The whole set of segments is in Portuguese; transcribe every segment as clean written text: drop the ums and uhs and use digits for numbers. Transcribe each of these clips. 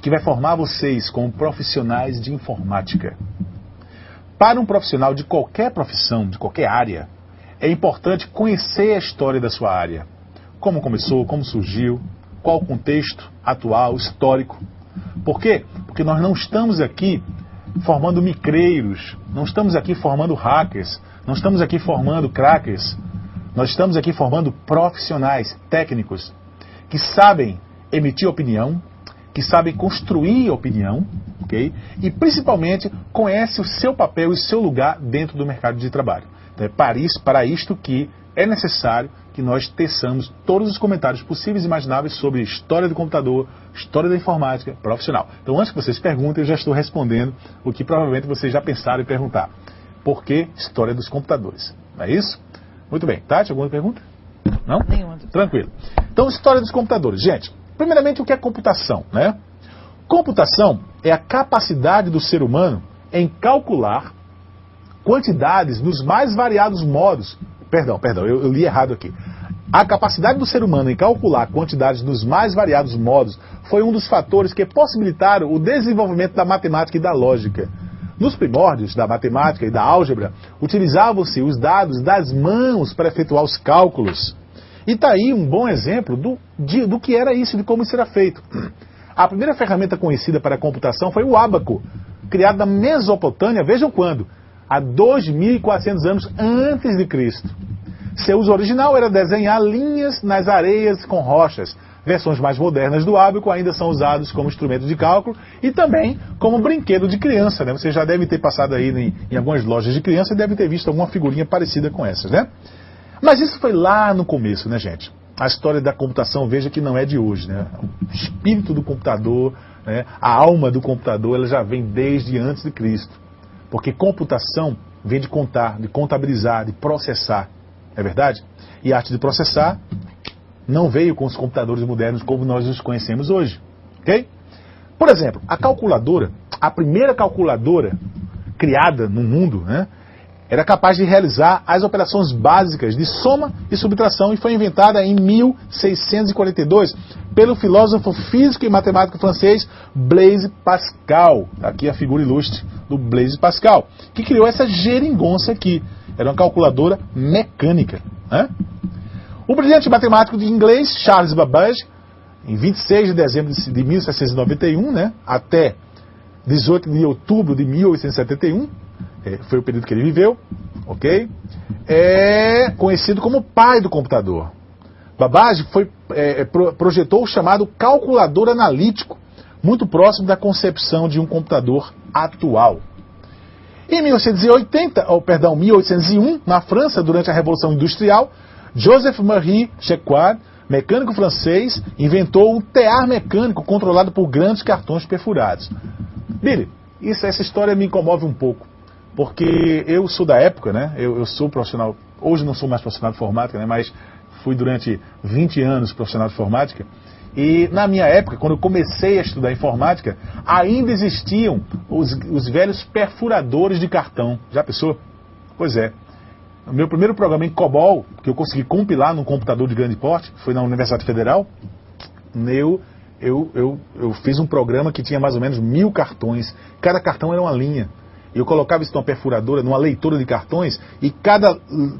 que vai formar vocês como profissionais de informática. Para um profissional de qualquer profissão, de qualquer área, é importante conhecer a história da sua área. Como começou, como surgiu, qual o contexto atual, histórico. Por quê? Porque nós não estamos aqui formando micreiros, não estamos aqui formando hackers, não estamos aqui formando crackers, nós estamos aqui formando profissionais, técnicos, que sabem emitir opinião, que sabem construir opinião, ok? E principalmente conhecem o seu papel e o seu lugar dentro do mercado de trabalho. Então é para isto que é necessário que nós teçamos todos os comentários possíveis e imagináveis sobre história do computador, história da informática profissional. Então, antes que vocês perguntem, eu já estou respondendo o que provavelmente vocês já pensaram em perguntar. Por que história dos computadores? Não é isso? Muito bem. Tati, alguma pergunta? Não? Nenhuma. Tranquilo. Então, história dos computadores. Gente, primeiramente, o que é computação, né? Computação é a capacidade do ser humano em calcular quantidades nos mais variados modos. Perdão, eu li errado aqui. A capacidade do ser humano em calcular quantidades nos mais variados modos foi um dos fatores que possibilitaram o desenvolvimento da matemática e da lógica. Nos primórdios da matemática e da álgebra, utilizavam-se os dados das mãos para efetuar os cálculos. E está aí um bom exemplo do que era isso, de como isso era feito. A primeira ferramenta conhecida para a computação foi o ábaco, criado na Mesopotâmia, vejam quando? Há 2.400 anos antes de Cristo. Seu uso original era desenhar linhas nas areias com rochas. Versões mais modernas do ábaco ainda são usados como instrumento de cálculo e também como brinquedo de criança, né? Você já deve ter passado aí em algumas lojas de criança e deve ter visto alguma figurinha parecida com essas, né? Mas isso foi lá no começo, né, gente? A história da computação, veja que não é de hoje, né? O espírito do computador, né? A alma do computador, ela já vem desde antes de Cristo. Porque computação vem de contar, de contabilizar, de processar. É verdade? E a arte de processar não veio com os computadores modernos como nós os conhecemos hoje. Ok? Por exemplo, a calculadora, a primeira calculadora criada no mundo, né, era capaz de realizar as operações básicas de soma e subtração e foi inventada em 1642 pelo filósofo físico e matemático francês Blaise Pascal. Aqui a figura ilustre do Blaise Pascal, que criou essa geringonça aqui. Era uma calculadora mecânica. Né? O brilhante matemático de inglês Charles Babbage, em 26 de dezembro de 1791, né, até 18 de outubro de 1871, foi o período que ele viveu, ok? É conhecido como o pai do computador. Babbage projetou o chamado calculador analítico, muito próximo da concepção de um computador atual. Em 1801, na França, durante a Revolução Industrial, Joseph-Marie Jacquard, mecânico francês, inventou um tear mecânico controlado por grandes cartões perfurados. Billy, essa história me comove um pouco, porque eu sou da época, né? Eu sou profissional, hoje não sou mais profissional de informática, né? Mas fui durante 20 anos profissional de informática. E na minha época, quando eu comecei a estudar informática, ainda existiam os velhos perfuradores de cartão. Já pensou? Pois é. O meu primeiro programa em COBOL, que eu consegui compilar num computador de grande porte, foi na Universidade Federal. Eu fiz um programa que tinha mais ou menos 1000 cartões. Cada cartão era uma linha. Eu colocava isso numa perfuradora, numa leitora de cartões, e cada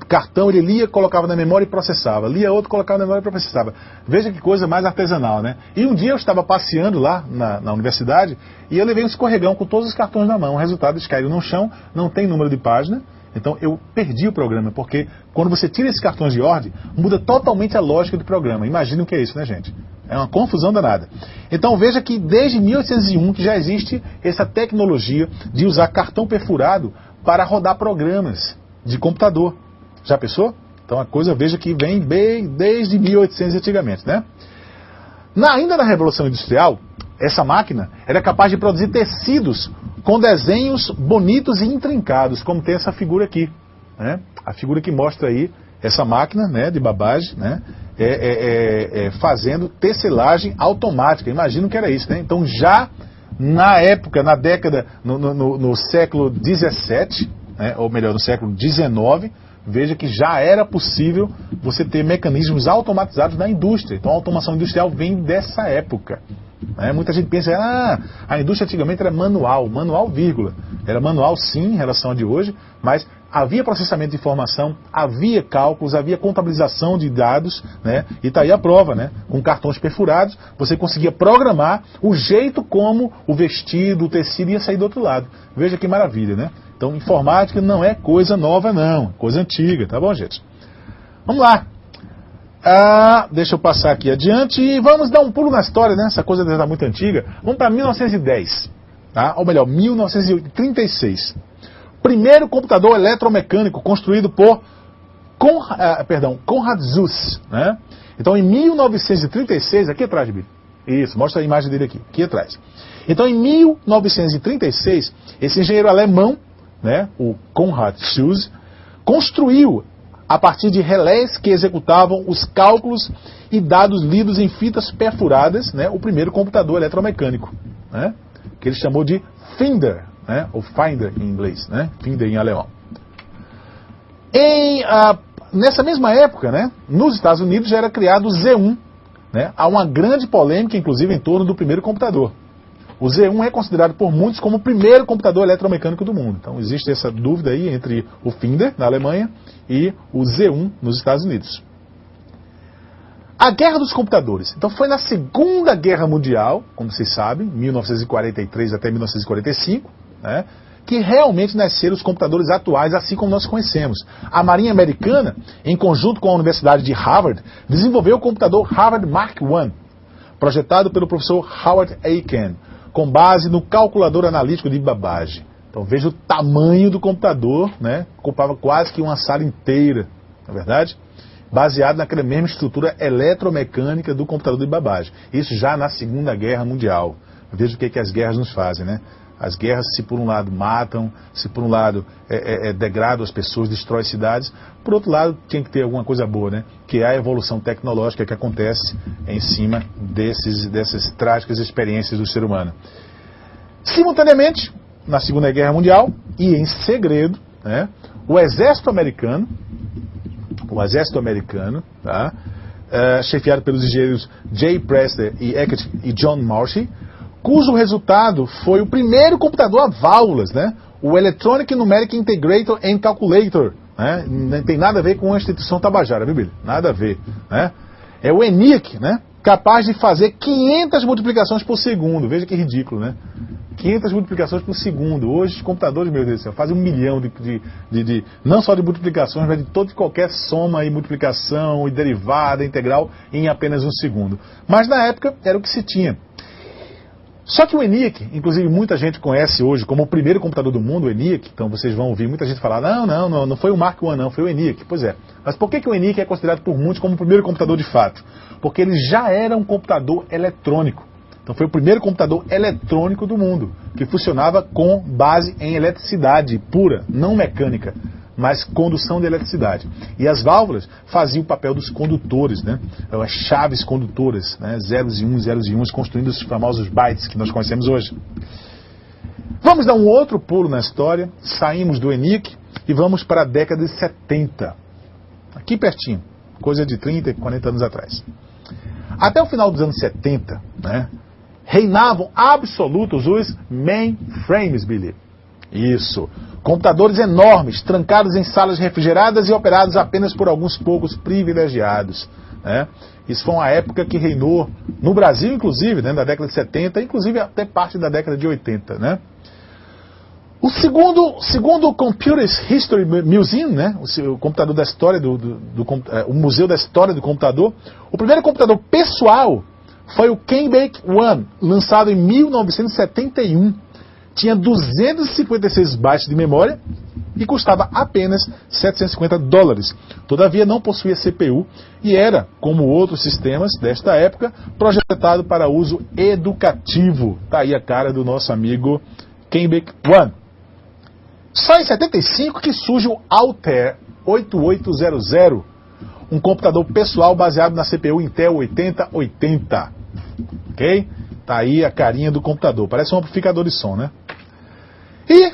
cartão ele lia, colocava na memória e processava. Lia outro, colocava na memória e processava. Veja que coisa mais artesanal, né? E um dia eu estava passeando lá na universidade, e eu levei um escorregão com todos os cartões na mão. O resultado, eles caíram no chão, não tem número de página. Então eu perdi o programa, porque quando você tira esses cartões de ordem, muda totalmente a lógica do programa. Imagina o que é isso, né, gente? É uma confusão danada. Então veja que desde 1801 que já existe essa tecnologia de usar cartão perfurado para rodar programas de computador. Já pensou? Então a coisa, veja que vem bem desde 1800 antigamente, né? Ainda na Revolução Industrial, essa máquina era capaz de produzir tecidos com desenhos bonitos e intrincados, como tem essa figura aqui, né? A figura que mostra aí essa máquina, né, de Babbage, né, fazendo tecelagem automática. Imagina o que era isso, né? Então já na época, no século XVII, né, ou melhor, no século XIX, veja que já era possível você ter mecanismos automatizados na indústria. Então a automação industrial vem dessa época. Muita gente pensa, a indústria antigamente era manual, vírgula. Era manual sim, em relação a de hoje, mas havia processamento de informação, havia cálculos, havia contabilização de dados, né? E está aí a prova, né? Com cartões perfurados, você conseguia programar o jeito como o vestido, o tecido ia sair do outro lado. Veja que maravilha, né? Então, informática não é coisa nova, não. Coisa antiga, tá bom, gente? Vamos lá. Deixa eu passar aqui adiante e vamos dar um pulo na história, né? Essa coisa está muito antiga. Vamos para 1910, tá? Ou melhor, 1936. Primeiro computador eletromecânico construído por Konrad Zuse, né? Então, em 1936, aqui atrás, Billy. Isso, mostra a imagem dele aqui atrás. Então, em 1936, esse engenheiro alemão, né, o Konrad Zuse, construiu, a partir de relés que executavam os cálculos e dados lidos em fitas perfuradas, né, o primeiro computador eletromecânico, né, que ele chamou de Finder, né, ou Finder em inglês, né, Finder em alemão. Nessa mesma época, né, nos Estados Unidos já era criado o Z1, né, há uma grande polêmica, inclusive, em torno do primeiro computador. O Z1 é considerado por muitos como o primeiro computador eletromecânico do mundo. Então existe essa dúvida aí entre o Finder, na Alemanha, e o Z1 nos Estados Unidos. A Guerra dos Computadores. Então foi na Segunda Guerra Mundial, como vocês sabem, 1943 até 1945, né, que realmente nasceram os computadores atuais, assim como nós conhecemos. A Marinha Americana, em conjunto com a Universidade de Harvard, desenvolveu o computador Harvard Mark I, projetado pelo professor Howard Aiken, com base no calculador analítico de Babbage. Então veja o tamanho do computador, né? Ocupava quase que uma sala inteira, não é verdade? Baseado naquela mesma estrutura eletromecânica do computador de Babbage. Isso já na Segunda Guerra Mundial. Veja o que as guerras nos fazem, né? As guerras, se por um lado matam, se por um lado degradam as pessoas, destrói cidades, por outro lado tem que ter alguma coisa boa, né? Que é a evolução tecnológica que acontece em cima dessas trágicas experiências do ser humano. Simultaneamente, na Segunda Guerra Mundial, e em segredo, né, o exército americano, tá, chefiado pelos engenheiros J. Prester e John Marshall, cujo resultado foi o primeiro computador a válvulas, né? O Electronic Numeric Integrator and Calculator, né? Não tem nada a ver com a instituição Tabajara, viu, Billy? Nada a ver, né? É o ENIAC, né? Capaz de fazer 500 multiplicações por segundo. Veja que ridículo, né? 500 multiplicações por segundo. Hoje os computadores, meu Deus do céu, fazem 1 milhão de não só de multiplicações, mas de toda e qualquer soma e multiplicação e derivada, integral, em apenas 1 segundo. Mas na época era o que se tinha. Só que o ENIAC, inclusive muita gente conhece hoje como o primeiro computador do mundo, o ENIAC, então vocês vão ouvir muita gente falar, não foi o Mark I não, foi o ENIAC. Pois é, mas por que o ENIAC é considerado por muitos como o primeiro computador de fato? Porque ele já era um computador eletrônico. Então foi o primeiro computador eletrônico do mundo, que funcionava com base em eletricidade pura, não mecânica, mas condução de eletricidade. E as válvulas faziam o papel dos condutores, né? As chaves condutoras, né? Zeros e uns, construindo os famosos bytes que nós conhecemos hoje. Vamos dar um outro pulo na história, saímos do ENIAC e vamos para a década de 70. Aqui pertinho, coisa de 30, 40 anos atrás. Até o final dos anos 70, né, reinavam absolutos os mainframes, Billy. Isso. Computadores enormes, trancados em salas refrigeradas e operados apenas por alguns poucos privilegiados, né? Isso foi uma época que reinou no Brasil, inclusive, né, na década de 70, inclusive até parte da década de 80, né? Segundo o Computer History Museum, né, o computador da história o Museu da História do Computador, o primeiro computador pessoal foi o Kenbake One, lançado em 1971. Tinha 256 bytes de memória e custava apenas $750. Todavia não possuía CPU e era, como outros sistemas desta época, projetado para uso educativo. Está aí a cara do nosso amigo Kenbake One. Só em 75 que surge o Altair 8800, um computador pessoal baseado na CPU Intel 8080. Ok? Tá aí a carinha do computador. Parece um amplificador de som, né? E,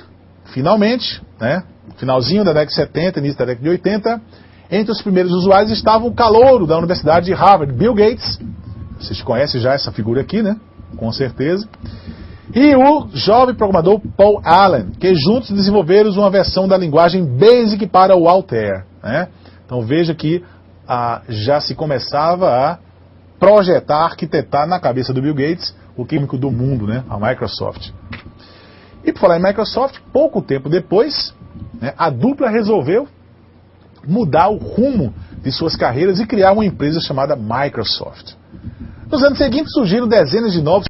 finalmente, né, finalzinho da década de 70, início da década de 80. Entre os primeiros usuários estava o calouro da Universidade de Harvard, Bill Gates. Vocês conhecem já essa figura aqui, né? Com certeza. E o jovem programador Paul Allen, que juntos desenvolveram uma versão da linguagem BASIC para o Altair, né? Então veja que já se começava a projetar, arquitetar na cabeça do Bill Gates o químico do mundo, né? A Microsoft. E por falar em Microsoft, pouco tempo depois, né, a dupla resolveu mudar o rumo de suas carreiras e criar uma empresa chamada Microsoft. Nos anos seguintes surgiram dezenas de novos